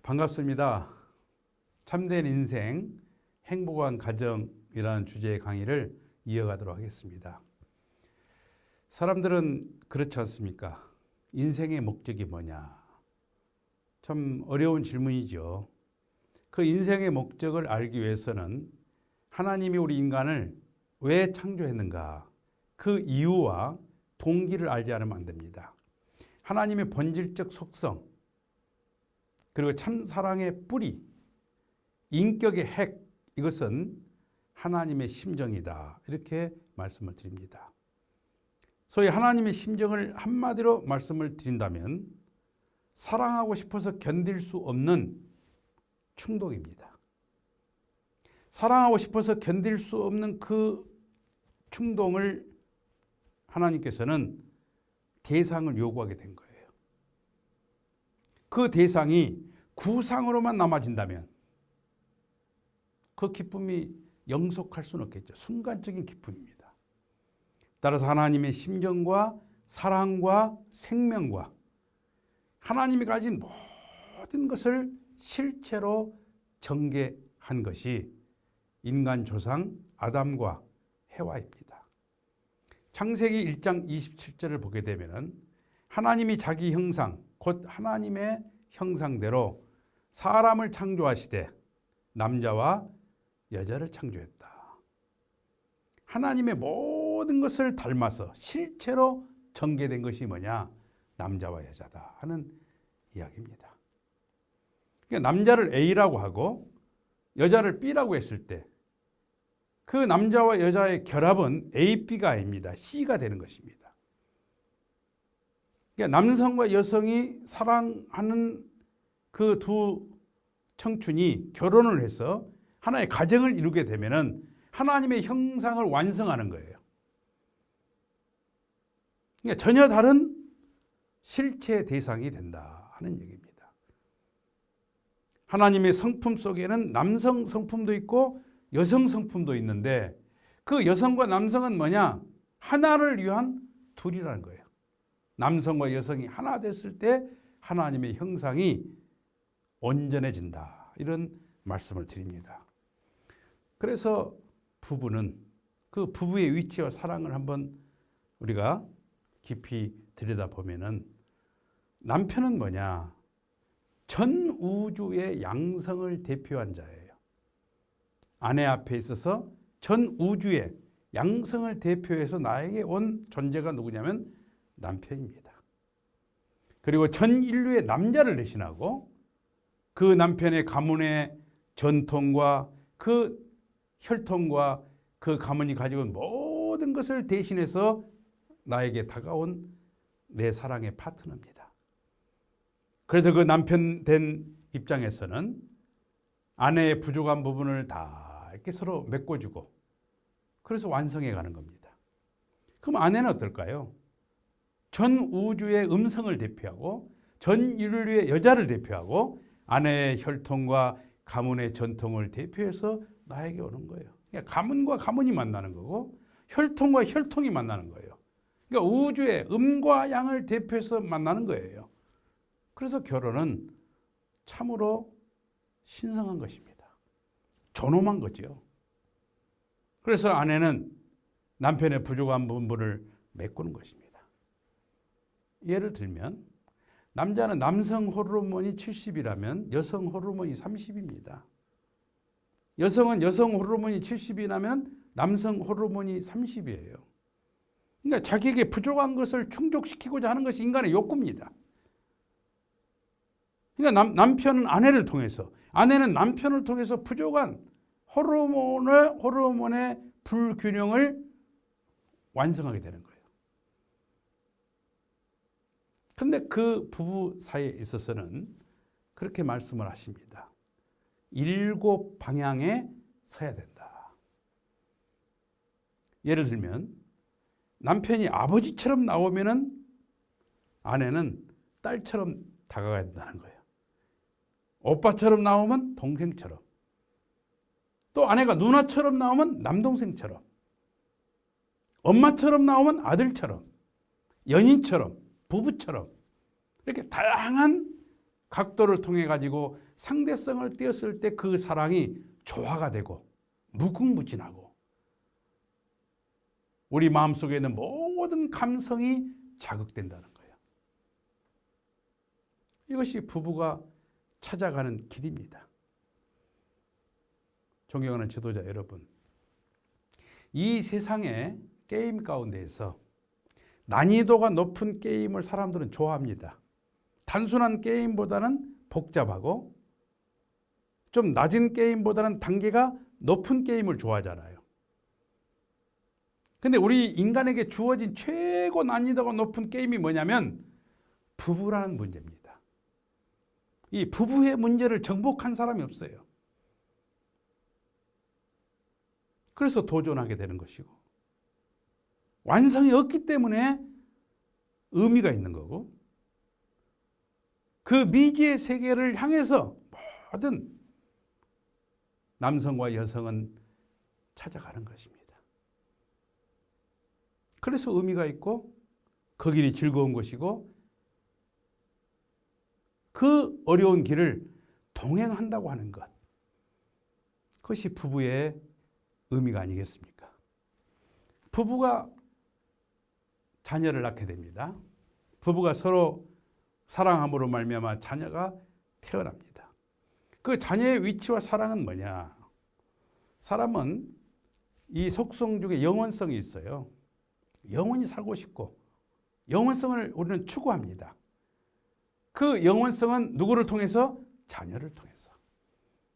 반갑습니다. 참된 인생, 행복한 가정이라는 주제의 강의를 이어가도록 하겠습니다. 사람들은 그렇지 않습니까? 인생의 목적이 뭐냐? 참 어려운 질문이죠. 그 인생의 목적을 알기 위해서는 하나님이 우리 인간을 왜 창조했는가? 그 이유와 동기를 알지 않으면 안 됩니다. 하나님의 본질적 속성, 그리고 참 사랑의 뿌리, 인격의 핵, 이것은 하나님의 심정이다. 이렇게 말씀을 드립니다. 소위 하나님의 심정을 한마디로 말씀을 드린다면 사랑하고 싶어서 견딜 수 없는 충동입니다. 사랑하고 싶어서 견딜 수 없는 그 충동을 하나님께서는 대상을 요구하게 된 거예요. 그 대상이 구상으로만 남아진다면 그 기쁨이 영속할 수는 없겠죠. 순간적인 기쁨입니다. 따라서 하나님의 심정과 사랑과 생명과 하나님이 가진 모든 것을 실체로 전개한 것이 인간 조상 아담과 해와입니다. 창세기 1장 27절을 보게 되면 하나님이 자기 형상, 곧 하나님의 형상대로 사람을 창조하시되 남자와 여자를 창조했다. 하나님의 모든 것을 닮아서 실체로 전개된 것이 뭐냐? 남자와 여자다 하는 이야기입니다. 그러니까 남자를 A라고 하고 여자를 B라고 했을 때 그 남자와 여자의 결합은 A, B가 아닙니다. C가 되는 것입니다. 그러니까 남성과 여성이 사랑하는 그 두 청춘이 결혼을 해서 하나의 가정을 이루게 되면은 하나님의 형상을 완성하는 거예요. 그러니까 전혀 다른 실체 대상이 된다 하는 얘기입니다. 하나님의 성품 속에는 남성 성품도 있고 여성 성품도 있는데 그 여성과 남성은 뭐냐? 하나를 위한 둘이라는 거예요. 남성과 여성이 하나 됐을 때 하나님의 형상이 온전해진다. 이런 말씀을 드립니다. 그래서 부부는 그 부부의 위치와 사랑을 한번 우리가 깊이 들여다보면은 남편은 뭐냐? 전 우주의 양성을 대표한 자예요. 아내 앞에 있어서 전 우주의 양성을 대표해서 나에게 온 존재가 누구냐면 남편입니다. 그리고 전 인류의 남자를 대신하고 그 남편의 가문의 전통과 그 혈통과 그 가문이 가지고 온 모든 것을 대신해서 나에게 다가온 내 사랑의 파트너입니다. 그래서 그 남편 된 입장에서는 아내의 부족한 부분을 다 이렇게 서로 메꿔주고 그래서 완성해 가는 겁니다. 그럼 아내는 어떨까요? 전 우주의 음성을 대표하고 전 인류의 여자를 대표하고 아내의 혈통과 가문의 전통을 대표해서 나에게 오는 거예요. 그러니까 가문과 가문이 만나는 거고 혈통과 혈통이 만나는 거예요. 그러니까 우주의 음과 양을 대표해서 만나는 거예요. 그래서 결혼은 참으로 신성한 것입니다. 존엄한 거죠. 그래서 아내는 남편의 부족한 부분을 메꾸는 것입니다. 예를 들면 남자는 남성 호르몬이 70이라면 여성 호르몬이 30입니다. 여성은 여성 호르몬이 70이라면 남성 호르몬이 30이에요. 그러니까 자기에게 부족한 것을 충족시키고자 하는 것이 인간의 욕구입니다. 그러니까 남편은 아내를 통해서, 아내는 남편을 통해서 부족한 호르몬의 불균형을 완성하게 되는 거예요. 그런데 그 부부 사이에 있어서는 그렇게 말씀을 하십니다. 7 방향에 서야 된다. 예를 들면 남편이 아버지처럼 나오면은 아내는 딸처럼 다가가야 된다는 거예요. 오빠처럼 나오면 동생처럼, 또 아내가 누나처럼 나오면 남동생처럼, 엄마처럼 나오면 아들처럼, 연인처럼, 부부처럼 이렇게 다양한 각도를 통해 가지고 상대성을 띄었을 때 그 사랑이 조화가 되고 무궁무진하고 우리 마음속에 있는 모든 감성이 자극된다는 거예요. 이것이 부부가 찾아가는 길입니다. 존경하는 지도자 여러분, 이 세상의 게임 가운데에서 난이도가 높은 게임을 사람들은 좋아합니다. 단순한 게임보다는 복잡하고 좀 낮은 게임보다는 단계가 높은 게임을 좋아하잖아요. 근데 우리 인간에게 주어진 최고 난이도가 높은 게임이 뭐냐면 부부라는 문제입니다. 이 부부의 문제를 정복한 사람이 없어요. 그래서 도전하게 되는 것이고 완성이 없기 때문에 의미가 있는 거고 그 미지의 세계를 향해서 모든 남성과 여성은 찾아가는 것입니다. 그래서 의미가 있고 그 길이 즐거운 것이고 그 어려운 길을 동행한다고 하는 것, 그것이 부부의 의미가 아니겠습니까? 부부가 자녀를 낳게 됩니다. 부부가 서로 사랑함으로 말미암아 자녀가 태어납니다. 그 자녀의 위치와 사랑은 뭐냐? 사람은 이 속성 중에 영원성이 있어요. 영원히 살고 싶고 영원성을 우리는 추구합니다. 그 영원성은 누구를 통해서? 자녀를 통해서.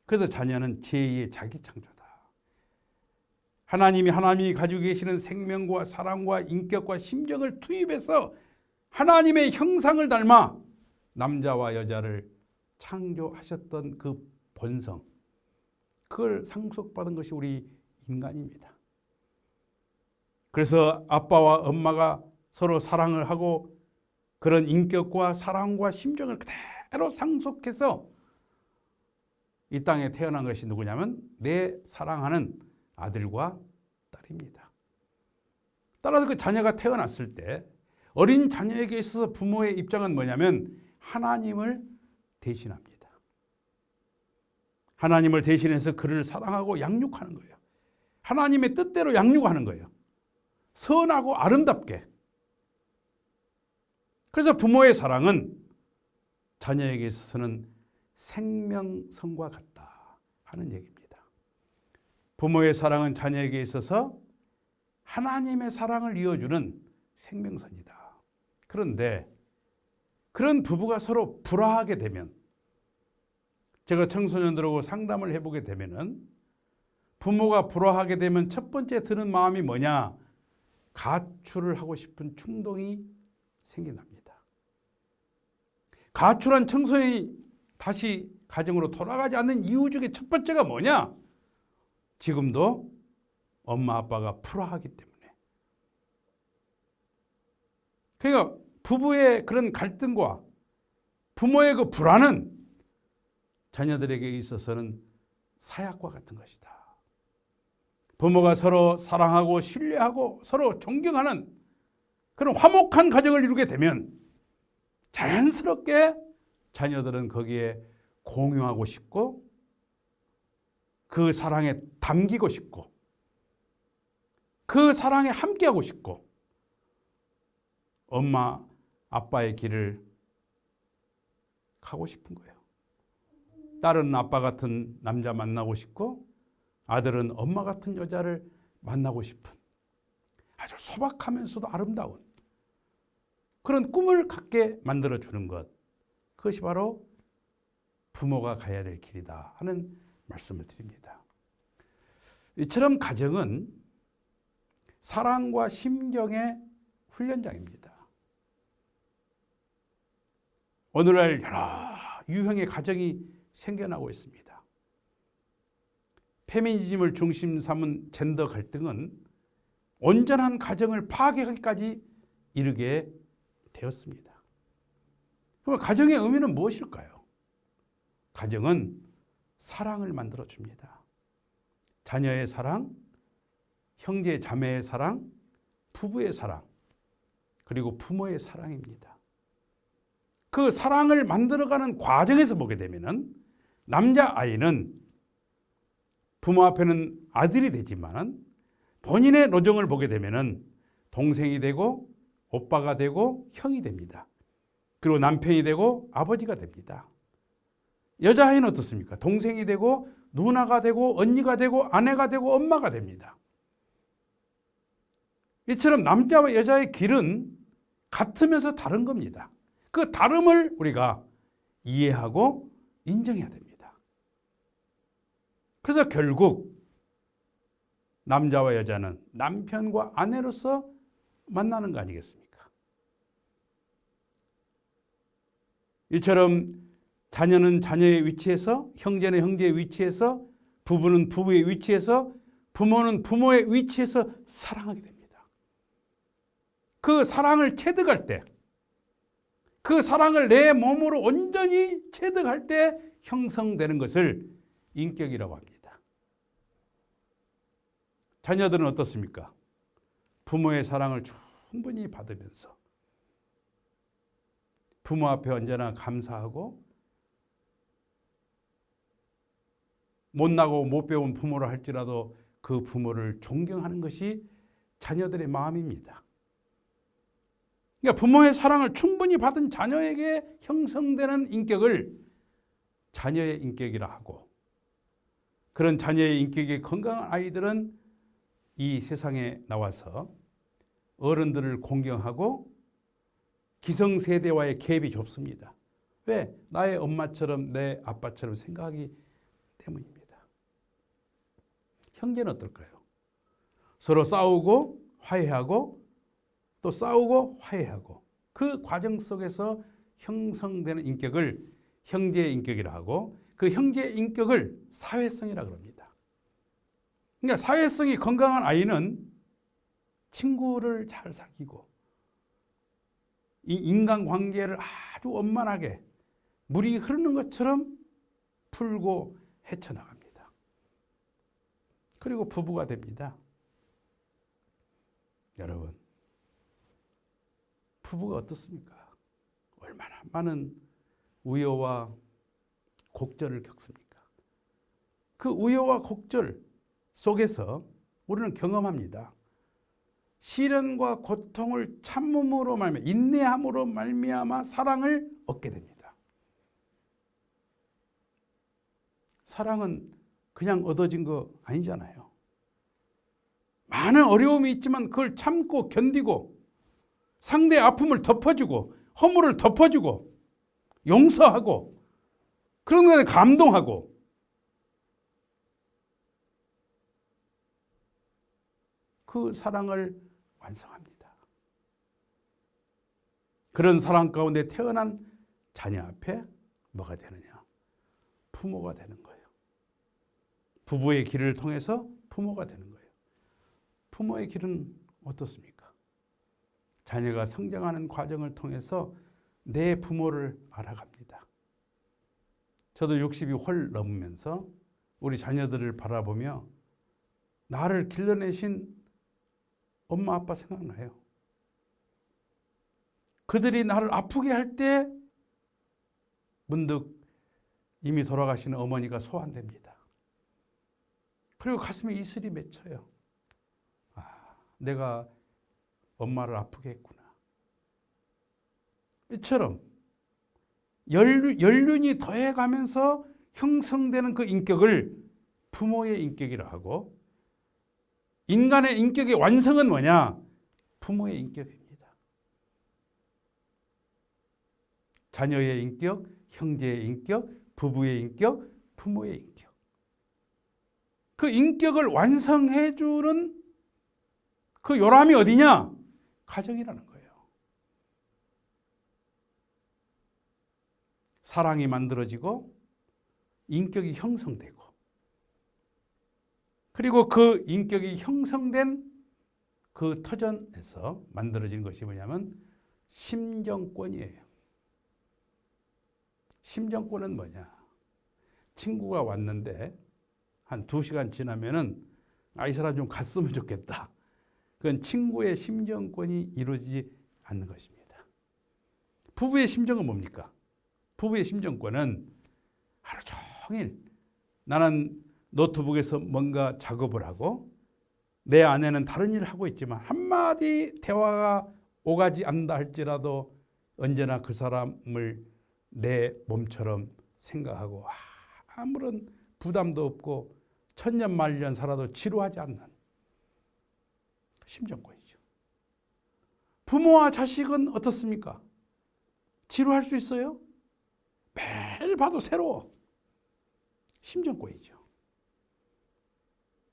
그래서 자녀는 제2의 자기 창조다. 하나님이 가지고 계시는 생명과 사랑과 인격과 심정을 투입해서 하나님의 형상을 닮아 남자와 여자를 창조하셨던 그 본성, 그걸 상속받은 것이 우리 인간입니다. 그래서 아빠와 엄마가 서로 사랑을 하고 그런 인격과 사랑과 심정을 그대로 상속해서 이 땅에 태어난 것이 누구냐면 내 사랑하는 아들과 딸입니다. 따라서 그 자녀가 태어났을 때 어린 자녀에게 있어서 부모의 입장은 뭐냐면 하나님을 대신합니다. 하나님을 대신해서 그를 사랑하고 양육하는 거예요. 하나님의 뜻대로 양육하는 거예요. 선하고 아름답게. 그래서 부모의 사랑은 자녀에게 있어서는 생명선과 같다 하는 얘기입니다. 부모의 사랑은 자녀에게 있어서 하나님의 사랑을 이어주는 생명선이다. 그런데 그런 부부가 서로 불화하게 되면, 제가 청소년들하고 상담을 해보게 되면은 부모가 불화하게 되면 첫 번째 드는 마음이 뭐냐? 가출을 하고 싶은 충동이 생긴답니다. 가출한 청소년이 다시 가정으로 돌아가지 않는 이유 중에 첫 번째가 뭐냐? 지금도 엄마 아빠가 불화하기 때문에. 그러니까 부부의 그런 갈등과 부모의 그 불화는 자녀들에게 있어서는 사약과 같은 것이다. 부모가 서로 사랑하고 신뢰하고 서로 존경하는 그런 화목한 가정을 이루게 되면 자연스럽게 자녀들은 거기에 공유하고 싶고 그 사랑에 담기고 싶고 그 사랑에 함께하고 싶고 엄마 아빠의 길을 가고 싶은 거예요. 딸은 아빠 같은 남자 만나고 싶고 아들은 엄마 같은 여자를 만나고 싶은 아주 소박하면서도 아름다운 그런 꿈을 갖게 만들어주는 것, 그것이 바로 부모가 가야 될 길이다 하는 말씀을 드립니다. 이처럼 가정은 사랑과 심경의 훈련장입니다. 오늘날 여러 유형의 가정이 생겨나고 있습니다. 페미니즘을 중심 삼은 젠더 갈등은 온전한 가정을 파괴하기까지 이르게 되었습니다. 그럼 가정의 의미는 무엇일까요? 가정은 사랑을 만들어줍니다. 자녀의 사랑, 형제 자매의 사랑, 부부의 사랑, 그리고 부모의 사랑입니다. 그 사랑을 만들어가는 과정에서 보게 되면은 남자아이는 부모 앞에는 아들이 되지만은 본인의 노정을 보게 되면은 동생이 되고 오빠가 되고 형이 됩니다. 그리고 남편이 되고 아버지가 됩니다. 여자아이는 어떻습니까? 동생이 되고 누나가 되고 언니가 되고 아내가 되고 엄마가 됩니다. 이처럼 남자와 여자의 길은 같으면서 다른 겁니다. 그 다름을 우리가 이해하고 인정해야 됩니다. 그래서 결국 남자와 여자는 남편과 아내로서 만나는 거 아니겠습니까? 이처럼 자녀는 자녀의 위치에서, 형제는 형제의 위치에서, 부부는 부부의 위치에서, 부모는 부모의 위치에서 사랑하게 됩니다. 그 사랑을 체득할 때, 그 사랑을 내 몸으로 온전히 체득할 때 형성되는 것을 인격이라고 합니다. 자녀들은 어떻습니까? 부모의 사랑을 충분히 받으면서 부모 앞에 언제나 감사하고 못나고 못 배운 부모라 할지라도 그 부모를 존경하는 것이 자녀들의 마음입니다. 그러니까 부모의 사랑을 충분히 받은 자녀에게 형성되는 인격을 자녀의 인격이라 하고, 그런 자녀의 인격이 건강한 아이들은 이 세상에 나와서 어른들을 공경하고 기성세대와의 갭이 좁습니다. 왜? 나의 엄마처럼 내 아빠처럼 생각하기 때문입니다. 형제는 어떨까요? 서로 싸우고 화해하고 또 싸우고 화해하고 그 과정 속에서 형성되는 인격을 형제의 인격이라 하고, 그 형제의 인격을 사회성이라 그럽니다. 그러니까 사회성이 건강한 아이는 친구를 잘 사귀고 이 인간관계를 아주 원만하게 물이 흐르는 것처럼 풀고 헤쳐나갑니다. 그리고 부부가 됩니다. 여러분, 부부가 어떻습니까? 얼마나 많은 우여와 곡절을 겪습니까? 그 우여와 곡절 속에서 우리는 경험합니다. 시련과 고통을 참음으로 말미암아, 인내함으로 말미암아 사랑을 얻게 됩니다. 사랑은 그냥 얻어진 거 아니잖아요. 많은 어려움이 있지만 그걸 참고 견디고 상대의 아픔을 덮어주고 허물을 덮어주고 용서하고 그런 것에 감동하고, 그 사랑을 완성합니다. 그런 사랑 가운데 태어난 자녀 앞에 뭐가 되느냐? 부모가 되는 거예요. 부부의 길을 통해서 부모가 되는 거예요. 부모의 길은 어떻습니까? 자녀가 성장하는 과정을 통해서 내 부모를 알아갑니다. 저도 60이 훨 넘으면서 우리 자녀들을 바라보며 나를 길러내신 엄마 아빠 생각나요. 그들이 나를 아프게 할 때 문득 이미 돌아가시는 어머니가 소환됩니다. 그리고 가슴에 이슬이 맺혀요. 아, 내가 엄마를 아프게 했구나. 이처럼 연륜이 더해가면서 형성되는 그 인격을 부모의 인격이라 하고, 인간의 인격의 완성은 뭐냐? 부모의 인격입니다. 자녀의 인격, 형제의 인격, 부부의 인격, 부모의 인격. 그 인격을 완성해주는 그 요람이 어디냐? 가정이라는 거예요. 사랑이 만들어지고 인격이 형성되고, 그리고 그 인격이 형성된 그 터전에서 만들어진 것이 뭐냐면 심정권이에요. 심정권은 뭐냐? 친구가 왔는데 한 2시간 지나면은 이 사람 좀 갔으면 좋겠다. 그건 친구의 심정권이 이루어지지 않는 것입니다. 부부의 심정은 뭡니까? 부부의 심정권은 하루 종일 나는 노트북에서 뭔가 작업을 하고 내 아내는 다른 일을 하고 있지만 한마디 대화가 오가지 않는다 할지라도 언제나 그 사람을 내 몸처럼 생각하고 아무런 부담도 없고 천년만년 살아도 지루하지 않는 심정권이죠. 부모와 자식은 어떻습니까? 지루할 수 있어요? 매일 봐도 새로워. 심정권이죠.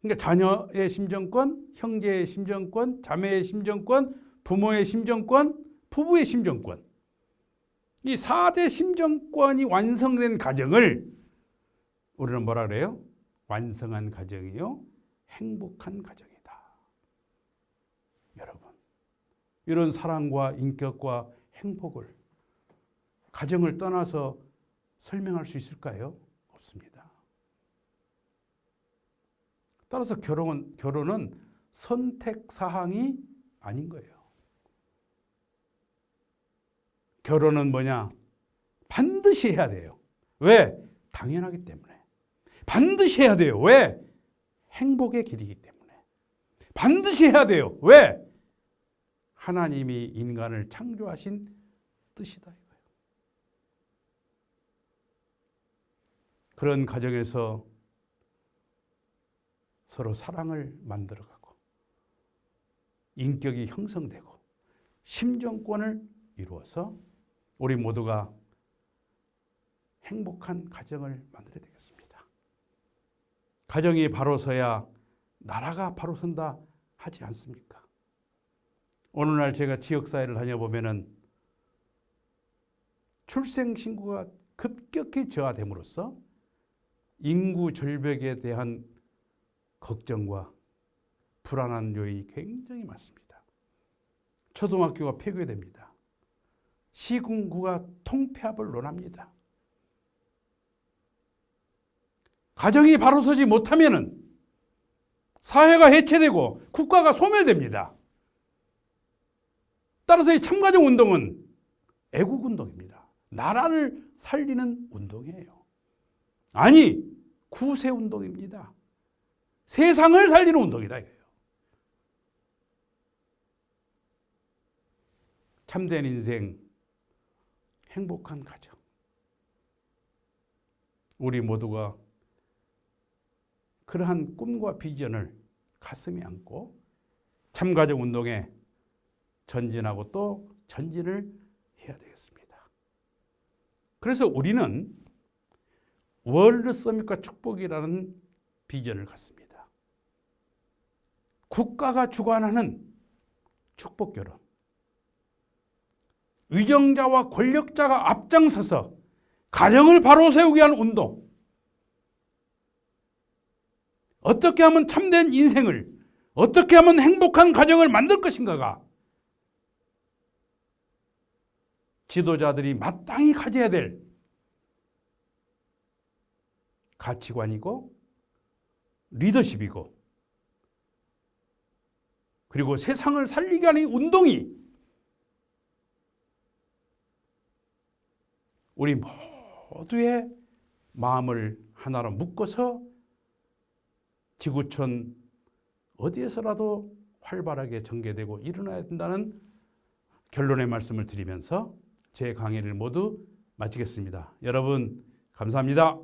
그러니까 자녀의 심정권, 형제의 심정권, 자매의 심정권, 부모의 심정권, 부부의 심정권. 이 4대 심정권이 완성된 가정을 우리는 뭐라 그래요? 완성한 가정이요, 행복한 가정이다. 여러분, 이런 사랑과 인격과 행복을 가정을 떠나서 설명할 수 있을까요? 없습니다. 따라서 결혼은 선택 사항이 아닌 거예요. 결혼은 뭐냐? 반드시 해야 돼요. 왜? 당연하기 때문에. 반드시 해야 돼요. 왜? 행복의 길이기 때문에. 반드시 해야 돼요. 왜? 하나님이 인간을 창조하신 뜻이다. 이거예요. 그런 가정에서 서로 사랑을 만들어가고 인격이 형성되고 심정권을 이루어서 우리 모두가 행복한 가정을 만들어야 되겠습니다. 가정이 바로 서야 나라가 바로 선다 하지 않습니까? 오늘날 제가 지역사회를 다녀보면은 출생신고가 급격히 저하됨으로써 인구 절벽에 대한 걱정과 불안한 요인이 굉장히 많습니다. 초등학교가 폐교됩니다. 시군구가 통폐합을 논합니다. 가정이 바로 서지 못하면은 사회가 해체되고 국가가 소멸됩니다. 따라서 이 참가정 운동은 애국운동입니다. 나라를 살리는 운동이에요. 아니, 구세운동입니다. 세상을 살리는 운동이다 이거예요. 참된 인생, 행복한 가정. 우리 모두가 그러한 꿈과 비전을 가슴에 안고 참가정 운동에 전진하고 또 전진을 해야 되겠습니다. 그래서 우리는 월드 서밋과 축복이라는 비전을 갖습니다. 국가가 주관하는 축복 결혼. 위정자와 권력자가 앞장서서 가정을 바로 세우기 위한 운동. 어떻게 하면 참된 인생을, 어떻게 하면 행복한 가정을 만들 것인가가 지도자들이 마땅히 가져야 될 가치관이고 리더십이고 그리고 세상을 살리기 위한 운동이 우리 모두의 마음을 하나로 묶어서 지구촌 어디에서라도 활발하게 전개되고 일어나야 된다는 결론의 말씀을 드리면서 제 강의를 모두 마치겠습니다. 여러분 감사합니다.